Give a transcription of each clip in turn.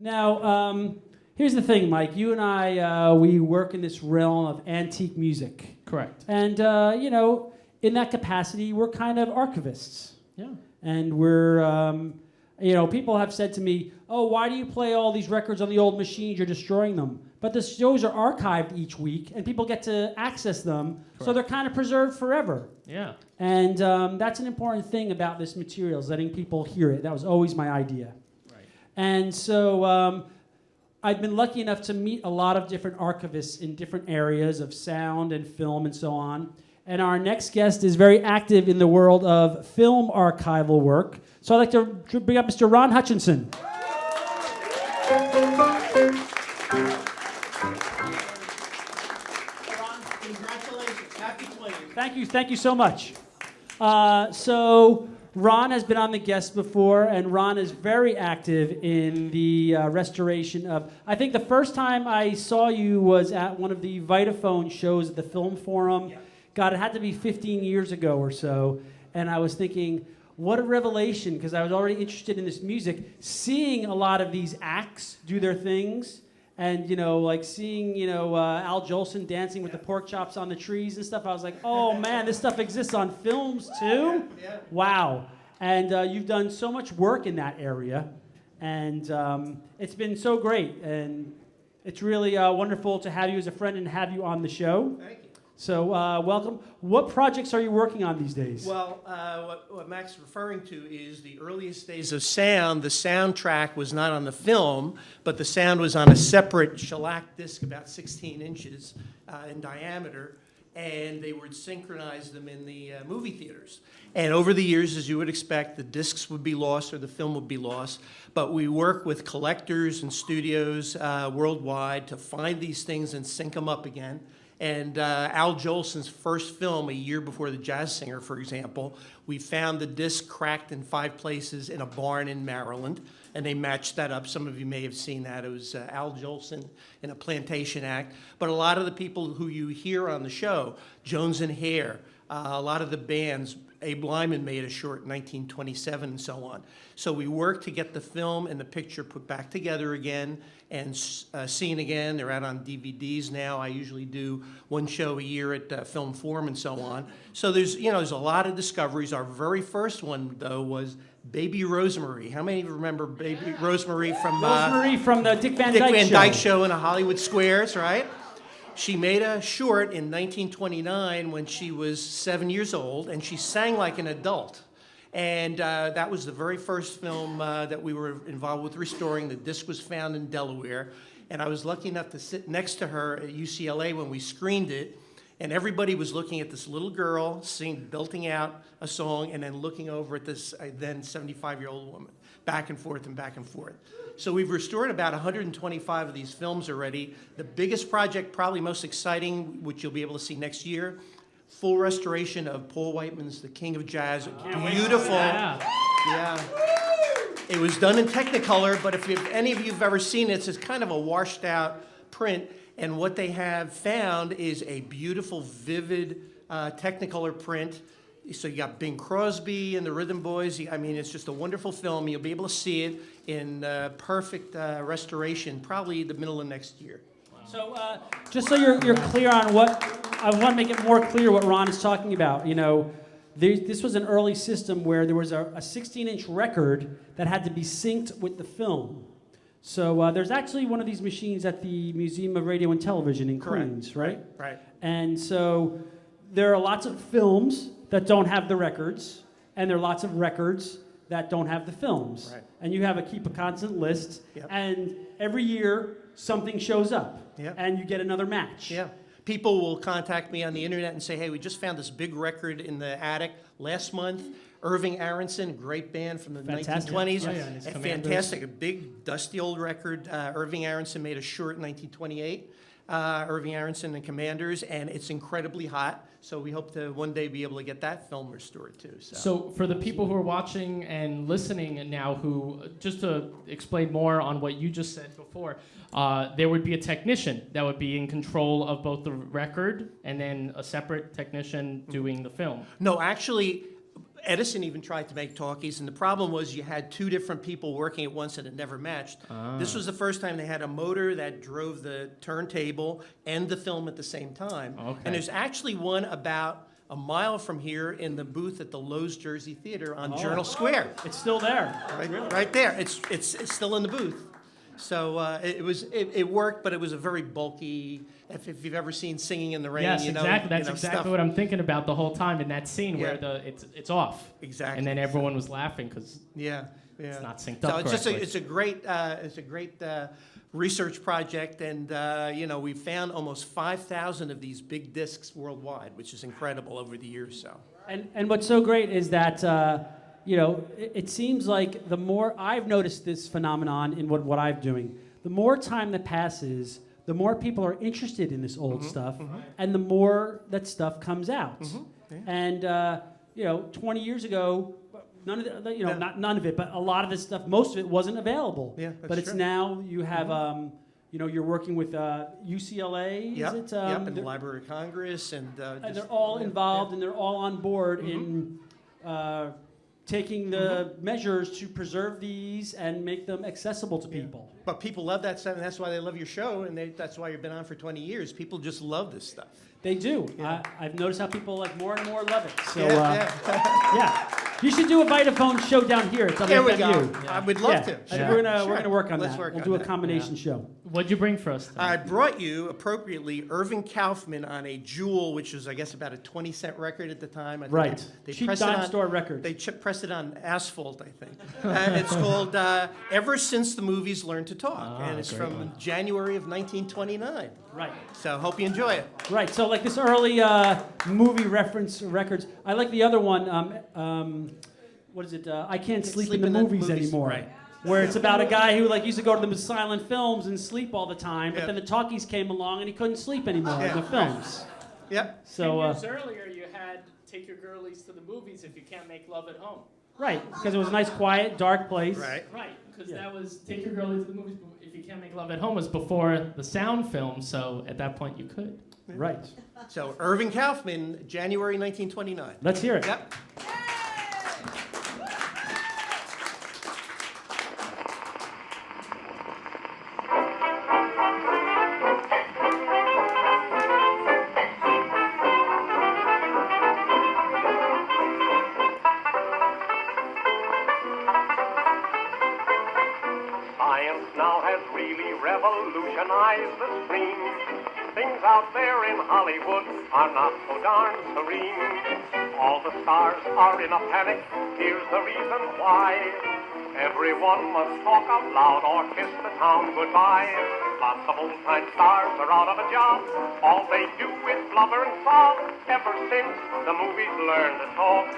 Now, here's the thing, Mike. You and I, we work in this realm of antique music. Correct. And, in that capacity, we're kind of archivists. Yeah. And we're, people have said to me, oh, why do you play all these records on the old machines? You're destroying them. But the shows are archived each week, and people get to access them, Correct. so they're kind of preserved forever. Yeah. And that's an important thing about this material, is letting people hear it. That was always my idea. Right. And so I've been lucky enough to meet a lot of different archivists in different areas of sound and film and so on. And our next guest is very active in the world of film archival work. So I'd like to bring up Mr. Ron Hutchinson. Congratulations. Happy 20th. Thank you so much. So Ron has been on the guest before, and Ron is very active in the restoration of... I think the first time I saw you was at one of the Vitaphone shows at the Film Forum. Yeah. God, it had to be 15 years ago or so. And I was thinking, what a revelation, because I was already interested in this music, seeing a lot of these acts do their things. And, like seeing, Al Jolson dancing with the pork chops on the trees and stuff. I was like, oh, man, this stuff exists on films, too? Yeah. Wow. And you've done so much work in that area. And it's been so great. And it's really wonderful to have you as a friend and have you on the show. Thank you. So welcome. What projects are you working on these days? Well, what Mac's referring to is the earliest days of sound. The soundtrack was not on the film, but the sound was on a separate shellac disc about 16 inches in diameter, and they would synchronize them in the movie theaters. And over the years, as you would expect, the discs would be lost or the film would be lost. But we work with collectors and studios worldwide to find these things and sync them up again. And Al Jolson's first film, A Year Before the Jazz Singer, for example, we found the disc cracked in 5 places in a barn in Maryland, and they matched that up. Some of you may have seen that. It was Al Jolson in a plantation act. But a lot of the people who you hear on the show, Jones and Hare, a lot of the bands, Abe Lyman made a short in 1927 and so on. So we worked to get the film and the picture put back together again and seen again. They're out on DVDs now. I usually do one show a year at Film Forum and so on. So there's a lot of discoveries. Our very first one, though, was Baby Rosemary. How many of you remember Baby Rosemary from Rosemary from the Dick Van Dyke Show in the Hollywood Squares, right? She made a short in 1929 when she was 7 years old, and she sang like an adult. And that was the very first film that we were involved with restoring. The disc was found in Delaware, and I was lucky enough to sit next to her at UCLA when we screened it, and everybody was looking at this little girl belting out a song and then looking over at this then 75-year-old woman, back and forth and back and forth. So we've restored about 125 of these films already. The biggest project, probably most exciting, which you'll be able to see next year, full restoration of Paul Whiteman's The King of Jazz. Beautiful. Yeah. It was done in Technicolor, but if any of you have ever seen it, it's kind of a washed out print. And what they have found is a beautiful, vivid Technicolor print. So you got Bing Crosby and the Rhythm Boys. It's just a wonderful film. You'll be able to see it in perfect restoration, probably the middle of next year. So just so you're clear on what, I want to make it more clear what Ron is talking about. This was an early system where there was a 16-inch record that had to be synced with the film. So there's actually one of these machines at the Museum of Radio and Television in Queens, right? Right. And so there are lots of films that don't have the records, and there are lots of records that don't have the films. Right. And you have to keep a constant list, Yep. and every year something shows up, Yep. and you get another match. Yeah. People will contact me on the internet and say, hey, we just found this big record in the attic last month. Irving Kauffman, great band from the Fantastic. 1920s. Yeah, and his Commanders. Fantastic, a big, dusty old record. Irving Kauffman made a short in 1928. Irving Kauffman and Commanders, and it's incredibly hot. So we hope to one day be able to get that film restored too. So for the people who are watching and listening now, who just to explain more on what you just said before, there would be a technician that would be in control of both the record and then a separate technician doing the film. No, actually, Edison even tried to make talkies, and the problem was you had two different people working at once and it never matched. This was the first time they had a motor that drove the turntable and the film at the same time. Okay. And there's actually one about a mile from here in the booth at the Lowe's Jersey Theater on Journal Square. It's still there. Right there. It's still in the booth. So it worked, but it was a very bulky. If you've ever seen Singing in the Rain, Yes, you know, exactly. That's you know, exactly stuff. what I'm thinking about the whole time in that scene where Yeah. it's off. Exactly. And then everyone was laughing because Yeah. it's not synced So up correctly. it's a great research project, and you know, we've found almost 5,000 of these big discs worldwide, which is incredible over the years. So And what's so great is that, you know, it seems like the more I've noticed this phenomenon in what I'm doing, the more time that passes, the more people are interested in this old stuff, and the more that stuff comes out. Yeah. And, you know, 20 years ago, none of the, you know, Yeah. not none of it, but a lot of this stuff, most of it wasn't available. Yeah, that's but it's true. now you have, you know, you're working with UCLA, Yep, is it? and the they're- Library of Congress, and and just- they're all yeah, involved yeah. and they're all on board in taking the measures to preserve these and make them accessible to people. But people love that stuff, and that's why they love your show, and that's why you've been on for 20 years. People just love this stuff. They do. Yeah. I've noticed how people like more and more love it. So Yeah. yeah, you should do a Vitaphone show down here at WFMU. There we go. I would love Yeah, to. and Yeah. we're gonna Sure. work on Let's that. work We'll on do a that. combination show. What'd you bring for us today? I brought you, appropriately, Irving Kauffman on a Jewel, which was, I guess, about a 20-cent record at the time. I think Right. They Cheap pressed it dime on- store record. They pressed it on asphalt, I think. It's called Ever Since the Movies Learned to Talk, and it's great from one. January of 1929. Right. So hope you enjoy it. Right. So like this early movie reference records. I like the other one. What is it? I Can't Sleep in the Movies Anymore. Right. Where it's about a guy who like used to go to the silent films and sleep all the time, but Yeah. then the talkies came along and he couldn't sleep anymore in Yeah. the films. Yep. So earlier, you had Take Your Girlies to the Movies if you can't make love at home. right, because it was a nice, quiet, dark place. Right. Right, because Yeah. that was Take Your Girlies to the Movies if you can't make love at home was before the sound film, so at that point you could. Right. So Irving Kauffman, January 1929. Let's hear it. Yep. Science now has really revolutionized the screen. Things out there in Hollywood are not so darn serene. All the stars are in a panic. Here's the reason why. Everyone must talk out loud or kiss the town goodbye. Lots of old-time stars are out of a job. All they do is blubber and sob ever since the movies learned to talk.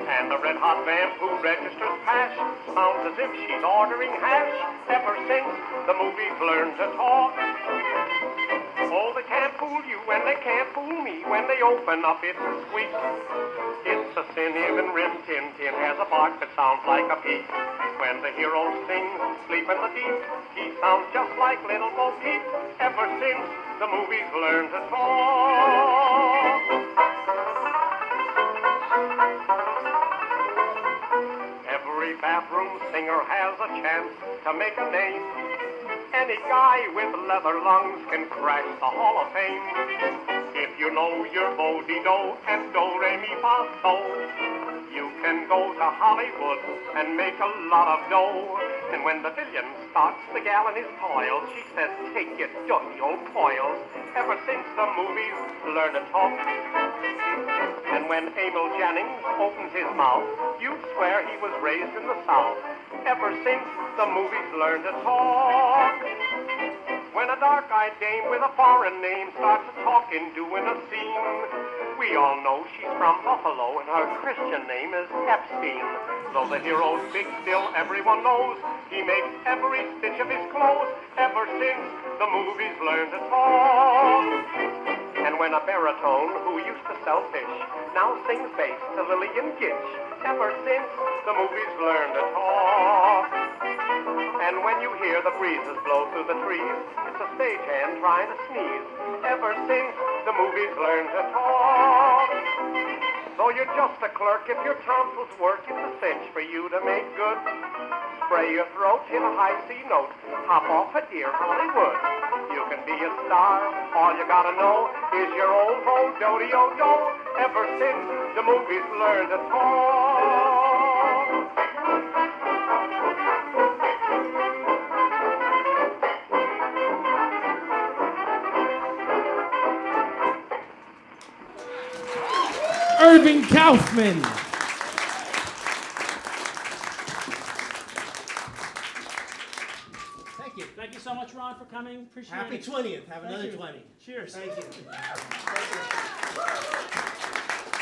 And the red-hot vamp who registers cash sounds as if she's ordering hash ever since the movies learned to talk. Oh, they can't fool you and they can't fool me when they open up its squeak. It's a sin even Rin Tin Tin has a bark that sounds like a peep. When the hero sings Sleep in the Deep, he sounds just like Little Bo Peep ever since the movies learned to talk. Every bathroom singer has a chance to make a name. Any guy with leather lungs can crash the Hall of Fame. If you know your bo-de-do and do-re-mi-fa so, you can go to Hollywood and make a lot of dough. And when the villain starts the gal in his toils, she says, take your dirty old coils. Ever since the movies learned to talk. And when Emil Jannings opens his mouth, you'd swear he was raised in the South. Ever since the movies learned to talk. When a dark-eyed dame with a foreign name starts talking, doing a scene, we all know she's from Buffalo and her Christian name is Epstein. Though the hero's big, still everyone knows he makes every stitch of his clothes ever since the movies learned to talk. And when a baritone who used to sell fish now sings bass to Lillian Gish ever since the movies learned to talk. And when you hear the breezes blow through the trees, it's a stagehand trying to sneeze ever since the movies learned to talk. So you're just a clerk. If your tonsils work, it's a cinch for you to make good. Spray your throat, hit a high C note, hop off a dear Hollywood. You can be a star. All you gotta know is your old ho do-de-o-do. Ever since the movies learned to talk. Irving Kauffman. Thank you. Thank you so much, Ron, for coming. Appreciate Happy it. 20th. Have Thank another you. 20. Cheers. Thank you.